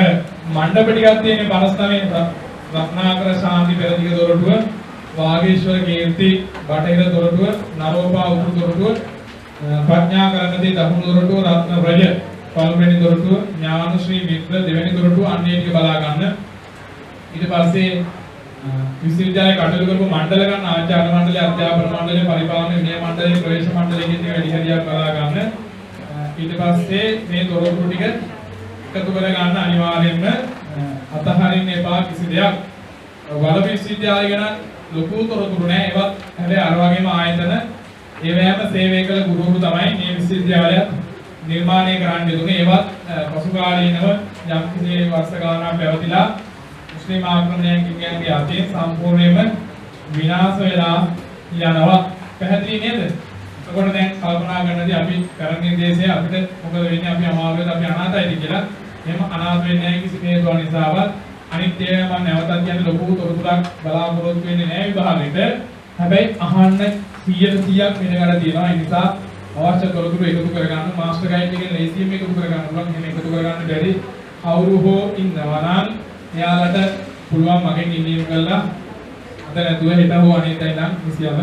මණ්ඩප ටිකක් තියෙන 59 රත්නාකර ශාන්ති පෙරදිග දොරටුව, වාගීශ්වර කීර්ති බටහිර දොරටුව, නරෝපා උතුරු දොරටුව, ප්‍රඥා කරණදී දකුණු දොරටුව, රත්න රජ පළවෙනි දොරටුව, ඥානශ්‍රී මිත්‍ර දෙවෙනි දොරටුව අන්නේ ටික බලා ගන්න. ඊට පස්සේ විශ්වවිද්‍යාලයේ කටයුතු කරපු මණ්ඩල ගන්න ආචාර්ය මණ්ඩලය, අධ්‍යාපන මණ්ඩලය, පරිපාලන විනය මණ්ඩලය, ප්‍රවේශ මණ්ඩලය කියන ඒවා වැඩි හරියක් බලා ගන්න. ඊට පස්සේ මේ දොරටු ටික එකතු කර ගන්න අනිවාර්යයෙන්ම අතහරින්න එපා කිසි දෙයක්. වලපු විශ්වවිද්‍යාලය ගැන ලොකු තොරතුරු නෑ. ඒවත් හැබැයි අර වගේම ආයතන ඒවැයම සේවය කළ ගුරුවරු තමයි මේ විශ්වවිද්‍යාලය නිර්මාණය කරන්න දුන්නේ. ඒවත් පසු කාලීනව යම් කිසි වර්ෂ ගානක් පැවතිලා මුස්ලිම් ආක්‍රමණයන්ගේ අතේ සම්පූර්ණයෙන්ම විනාශ වෙලා යනවා. පැහැදිලි නේද? එතකොට දැන් කල්පනා කරනදී අපි කරන නිර්දේශය අපිට මොකද වෙන්නේ? අපි අමාරුවෙද අපි අනාථයිද කියලා. එහෙම අනාථ වෙන්නේ නැහැ කිසි හේතුවක් නිසාවත්. අනිත් ඒවා මම නැවතත් කියන්නේ ලොකු තොරතුරක් බලාපොරොත්තු වෙන්නේ නැහැ විභාගෙට. හැබැයි අහන්න 100%ක් වෙනකට තියෙනවා. ඒ නිසා අවශ්‍ය තොරතුරු එකතු කරගන්න මාස්ටර් ගයිඩ් එකෙන් ලේසියෙන් එකතු කරගන්න පුළුවන්. එහෙම එකතු කරගන්න බැරි කවුරු හෝ ඉන්නවා නම් එයාලට පුළුවන් මගෙන් ඉන්නීම් කරලා අද නැතුව හෙට හෝ අනිද්දා ඉඳන් කිසියම්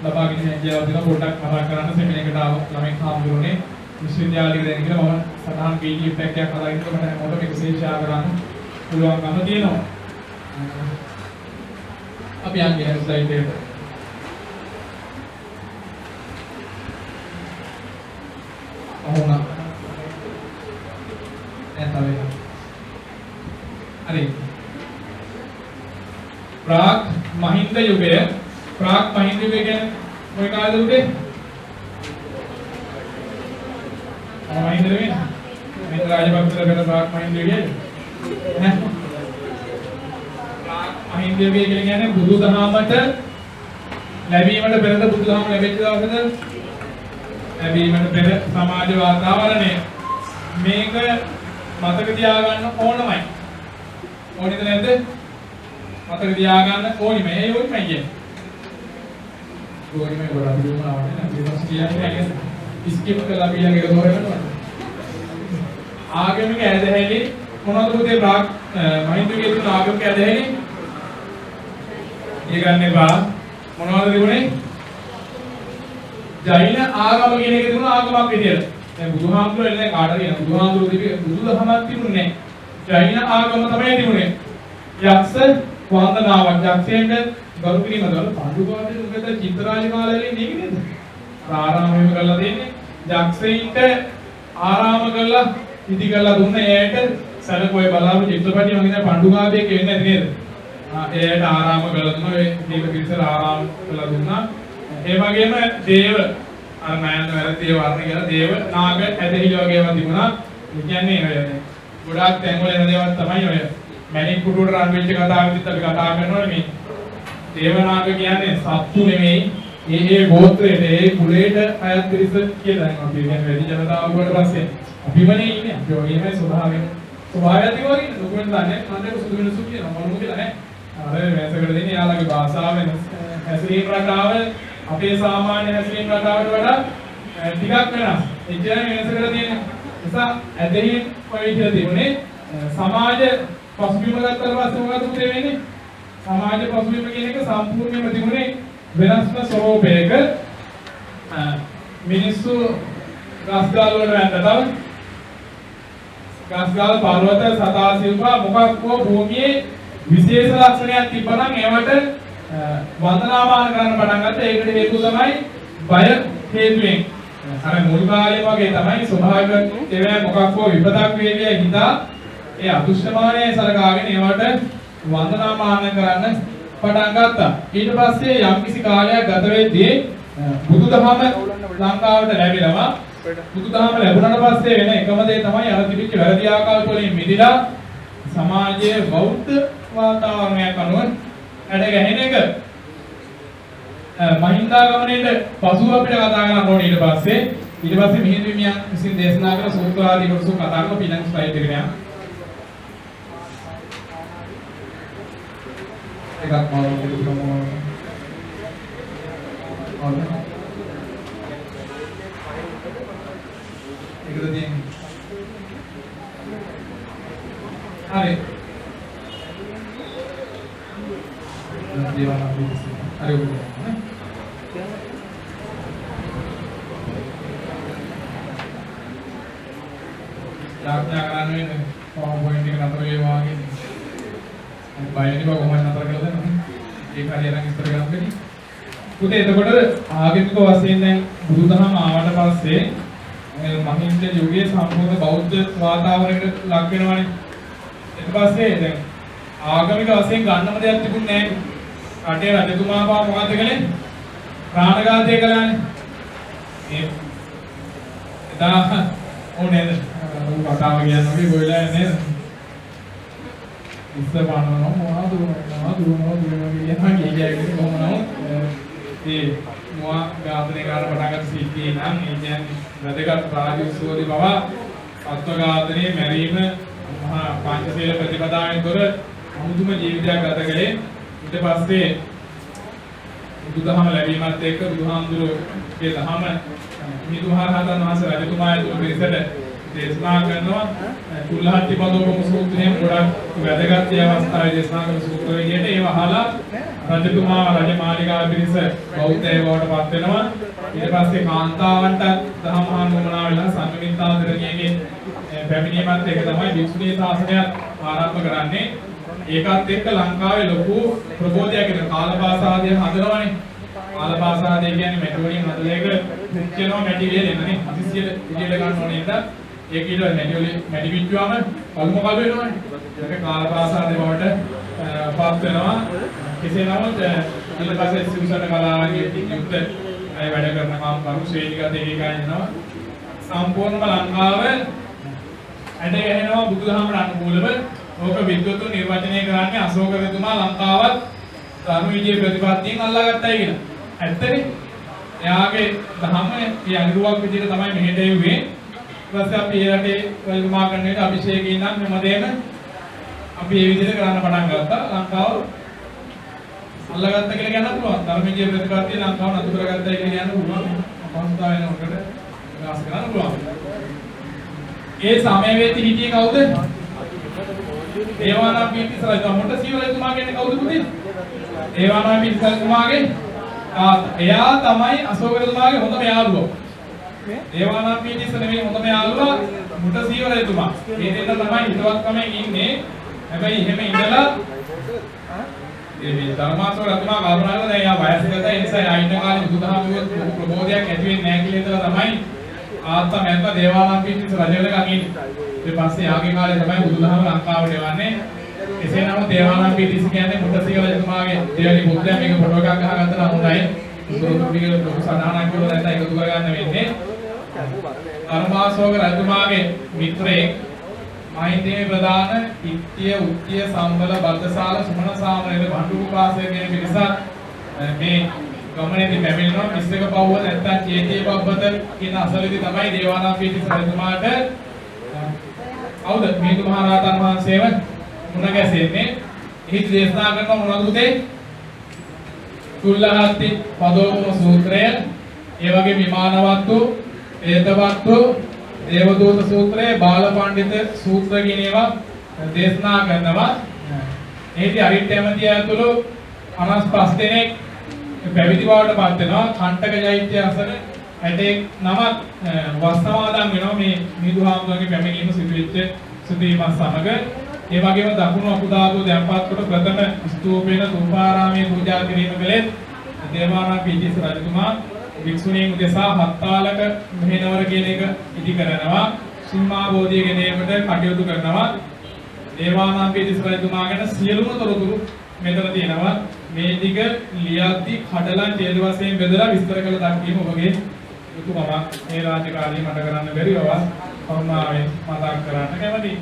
ලබාගෙන හැකියාව දෙන පොඩ්ඩක් කතා කරන්න සෙමිනේකට ආව ළමයි හාමුදුරනේ විශ්වවිද්‍යාලයක දැන් කියලා මම සදාන් PDF පැක් එකක් හදාගෙන මට මොකද මේක ශේෂ්ඨා කරන්න පුළුවන්කම තියෙනවා. අපි යන්නේ ස්ලයිඩ් එකට. අහුණා. නැතවේ. හරි. ප්‍රාග් මහින්ද යුගය කියන්නේ මොකද කාලෙද උදේ? මහින්ද යුගය. මහින්ද රාජපක්ෂලා කරන ප්‍රාග් මහින්ද යුගය. ප්‍රාග් මහින්ද යුගය කියන්නේ බුදුදහමට ලැබීමට පෙරද බුදුදහම ලැබෙච්ච දවසද? ලැබීමට පෙර සමාජ වාතාවරණය මේක මතක තියාගන්න ඕනමයි. ඕනිද නැද්ද? මතක තියාගන්න ඕනිම. ඒ ඕනිමයි කියන්නේ. ඕනිම ගොඩක් දුන්නාට නේද? ඊට කියන්නේ ස්කිප් කරලා පිළිගන්න එක තෝරගන්නවා. ආගමික ඇදහිලි මොනවද පුතේ ප්‍රාග් මහින්දුගේ තුන ආගමික ඇදහිලි? ඊගන්න එපා. මොනවද තිබුණේ? ජෛන ආගම කියන එක තිබුණා ආගමක් විදියට. දැන් බුදුහාමුදුරුවෝ එන්නේ කාටද කියන බුදුහාමුදුරුවෝ තිබේ බුදුදහමක් තිබුණේ නැහැ. ජෛන ආගම තමයි තිබුණේ. යක්ෂ වන්දනාවක් යක්ෂයන්ට ගරු කිරීමදවල පාඬුකාරයේ උගත චිත්‍රාජ කාලයේ නේද නේද? ආරාමයම කරලා දෙන්නේ. යක්ෂයින්ට ආරාම කරලා ඉදි කරලා දුන්න එයාට සැලකුවේ බලාපු චිත්‍රපටිය මම හිතන්නේ පාඬුකාරයේ කියන්නේ නැති නේද? එයාට ආරාම කරලා දුන්නා. ඒ දීප පිරිසට ආරාම කරලා දුන්නා. ඒ වගේම දේව අර නයන වැරදි වර්ණ කියලා දේව නාග ඇදහිලි වගේ ඒවා තිබුණා. ඒ කියන්නේ ඔය ගොඩාක් තැන්වල එන දේවල් තමයි ඔය මැණික් කුඩුවට රන් වෙච්ච කතාවෙදිත් අපි කතා කරනවනේ මේ දේවනාග කියන්නේ සත්තු නෙමෙයි ඒ ගෝත්‍රයට ඒ කුලයට අයත් පිරිස කියලා දැන් අපි කියන්නේ වැඩි ජනතාව වුණාට පස්සේ අපිමනේ ඉන්නේ අපි වගේ නෙමෙයි ස්වභාවයක් වගේ ලොකුෙන් දන්නේ මන්දේ සුදු වෙනසු කියනවා මොනවද කියලා නේ අර මේසකට දෙන්නේ යාළගේ භාෂාවෙන් හැසිරීම රටාව අපේ සාමාන්‍ය හැසිරීම රටාවට වඩා ටිකක් වෙනස්. එච්චරම වෙනස කරලා තියෙනවා. නිසා ඇදහිලි කොයි විදිහද තිබුණේ සමාජ පසුබිම ගත්තාට පස්සේ මොකද උදේ වෙන්නේ? සමාජ පසුබිම කියන එක සම්පූර්ණයෙන්ම තිබුණේ වෙනස්ම ස්වරූපයක. මිනිස්සු ගස්ගල් වල වැන්දා ගස්ගල් පර්වත සතා සිව්වා මොකක් හෝ භූමියේ විශේෂ ලක්ෂණයක් තිබ්බනම් ඒවට වන්දනාමාන කරන්න පටන් ගත්තා. ඒකට හේතුව තමයි බය හේතුවෙන්. අර මුල් කාලේ වගේ තමයි ස්වභාවික ඒවා මොකක් හෝ විපතක් වේවිය හිතා ඒ අදුෂ්ඨමානයේ සලකාගෙන ඒවට වන්දනාමාන කරන්න පටන් ගත්තා. ඊට පස්සේ යම්කිසි කාලයක් ගත වෙද්දී බුදුදහම ලංකාවට ලැබෙනවා. බුදුදහම ලැබුණාට පස්සේ වෙන එකම දේ තමයි අර තිබිච්ච වැරදි ආකල්ප වලින් මිදලා සමාජයේ බෞද්ධ වාතාවරණයක් අනුව වැඩ ගැහෙන එක. මහින්දාගමනයේ පසුව අපිට කතා කරන්න ඕනේ ඊට පස්සේ මිහිඳු හිමියන් විසින් දේශනා කළ සූත්‍රාදී කොටස කතා කරලා ඊළඟ ස්ලයිඩ් එකට යන්න. එකක් මාරු දෙකම ඒකද තියෙන්නේ. හරි දේවානම්පියතිස්ස හරි ඔබ නේ යාඥා කරන්නේ PowerPoint එක නතර වේවා වගේ බයනි බව කොහොමද නතර කරලා දෙන්නේ ඒක හරියට ඉස්සර ගන්න බැරි පුතේ එතකොට ආගමික වශයෙන් දැන් බුදුදහම ආවට පස්සේ මහින්ද යුගයේ සම්පූර්ණ බෞද්ධ වාතාවරණයකට ලක් වෙනවානේ ඊට පස්සේ දැන් ආගමික වශයෙන් ගන්නම දෙයක් තිබුණේ නැහැ රටේ රජතුමා පවා මොකද කළේ ප්‍රාණඝාතය කළානේ ඒ එදා ඕනේද කතාව කියන්නේ ගොයිලා නේද ඉස්සපානනවා මොනවද දුවනවා කියන්නේ කොහොමනෝ ඒ මොවා ඝාතනය කරන පටන් ගන්න සිද්ධිය නම් ඒ කියන්නේ වැදගත් රාජ්‍යෝත්සවදී බව සත්ව ඝාතනයේ මැරීම මහා පංචශීල ප්‍රතිපදාවෙන් තොර අමුතුම ජීවිතයක් ගත කළේ ඊට පස්සේ බුදුදහම ලැබීමත් එක්ක බුදුහාමුදුරුවෝගේ දහම මිදුහාරහතන් වහන්සේ රජතුමා ඇතුළු පිරිසට දේශනා කරනවා කුල්ලහට්ටි පදෝපම සූත්‍රයෙන් ගොඩක් වැදගත් අවස්ථාවේ දේශනා කරන සූත්‍ර විදිහට ඒව අහලා රජතුමා රජමාලිගාව පිරිස බෞද්ධය බවට පත් වෙනවා ඊට පස්සේ කාන්තාවන්ට දහමහා නොමනා වෙලා සංගමිත්තාදරණියගේ පැමිණීමත් එක්ක තමයි වික්ෂුණී ශාසනයත් ආරම්භ කරන්නේ ඒකත් එක්ක ලංකාවේ ලොකු ප්‍රබෝධයක් වෙන කාලපාසාදිය හදනවනේ කාලපාසාදිය කියන්නේ මැටි වලින් හදලා ඒක මුච්චනවා මැටි වේලෙන්නේ හදිසියට විදියට ගන්න ඕනේ නේද ඒක ඊට මැටි පිටුවම කල්ම කල් වෙනවනේ ඒක කාලපාසාදිය බවට පත් වෙනවා කෙසේ නමුත් ඊට පස්සේ සිවුසන කලාවන්ගේ යුක්ත අය වැඩ කරන කම් ශ්‍රේණිගත ඒකයි යනවා සම්පූර්ණම ලංකාව ඇට ගැහෙනවා බුදුදහමට අනුකූලව ඕක විද්වතුන් නිර්වචනය කරන්නේ අශෝක රජතුමා ලංකාවත් ධර්ම විජය ප්‍රතිපත්තියෙන් අල්ලාගත්තයි කියන. ඇත්තනේ. එයාගේ ධර්ම ඒ අනුරුවක් විදිහට තමයි මෙහෙට එව්වේ. ඊට පස්සේ අපි ඒ රටේ රජතුමා කරන විදිහට අභිෂේකයෙන් නම් හැමදේම අපි ඒ විදිහට කරන්න පටන් ගත්තා. ලංකාව අල්ලාගත්ත කියලා කියන්න පුළුවන්. ධර්ම විජය ප්‍රතිපත්තිය ලංකාව නතු කරගත්තයි කියලා කියන්න පුළුවන්. අපහසුතාව වෙනකොට විනාශ කරන්න පුළුවන්. ඒ සමයේදී හිටියේ කවුද? දේවානම්පියතිස්ස රජතුමා මොට සීව රජතුමා කියන්නේ කවුද පුතේ? දේවානම්පියතිස්ස රජතුමාගේ එයා තමයි අශෝක රජතුමාගේ හොඳම යාළුවා. දේවානම්පියතිස්ස නෙමෙයි හොඳම යාළුවා මොට සීව රජතුමා. මේ දෙන්න තමයි හිතවත්කමෙන් ඉන්නේ. හැබැයි එහෙම ඉඳලා මේ ධර්මාශෝක රජතුමා කල්පනා කරලා දැන් එයා වයසගත ඒ නිසා එයා ඉන්න කාලේ බුදුදහම ප්‍රබෝධයක් ඇති වෙන්නේ නැහැ කියලා ඉඳලා තමයි ආත්ම මැද්ද දේවානම්පියතිස්ස රජ වෙනකන් ඉන්නේ. ඊට පස්සේ ආගේ කාලේ තමයි බුදුදහම ලංකාවට එවන්නේ. එසේ නමුත් දේවානම්පියතිස්ස කියන්නේ මුත්තසීව රජතුමාගේ දෙවෙනි පුත්‍රයා මේක ෆොටෝ එකක් ගහගත්තා නම් හොඳයි. බුදුරුපිගේ ලොකු සදානක් කියලා නැත්නම් එකතු කරගන්න වෙන්නේ. ධර්මාශෝක රජතුමාගේ මිත්‍රයෙක් මහින්දේ ප්‍රදාන ඉත්‍ය උත්‍ය සම්බල බද්දසාල සුමන සාමනේද බණ්ඩුපාසය කියන පිරිසක් මේ ගමනේදී පැමිණෙනවා මිස්රක පවුව නැත්නම් චේතිය බබ්බත කියන අසලදී තමයි දේවානම්පියතිස්ස රජතුමාට අවුද මිහිඳු මහ රහතන් වහන්සේව මුණ ගැසෙන්නේ එහි දේශනා කරන මොනවද උදේ කුල්ලහත්ති පදෝපම සූත්‍රය ඒ වගේ විමානවත්තු ඒතවත්තු දේවදූත සූත්‍රය බාලපඬිත සූත්‍ර කියන ඒවා දේශනා කරනවා එහිදී අරිට්ඨයමදී ඇතුළු 55 දෙනෙක් පැවිදි බවට පත් වෙනවා කණ්ඨක චෛත්‍ය අසන ඇටෙක් නමක් වස්සමාදම් වෙනවා මේ මිදුහාමුදුරන්ගේ පැමිණීම සිදුවෙච්ච සිදුවීමත් සමග ඒ වගේම දකුණු අකුදාපු දැන්පත් කොට ප්‍රථම ස්තූපේන තුම්පාරාමයේ පූජා කිරීම කළේ දේවානම්පියතිස්ස රජතුමා වික්ෂුණීන් උදෙසා හත්තාලක මෙහෙණවර කියන එක ඉදි කරනවා සිම්මා බෝධිය ගෙනීමට කටයුතු කරනවා දේවානම්පියතිස්ස රජතුමා ගැන සියලුම තොරතුරු මෙතන තියෙනවා මේ ටික ලියද්දි කඩලා ඡේද වශයෙන් බෙදලා විස්තර කළ දක්වීම ඔබගේ යුතුයකමක් මේ රාජකාරිය මට කරන්න බැරි බව කරුණාවෙන් මතක් කරන්න කැමතියි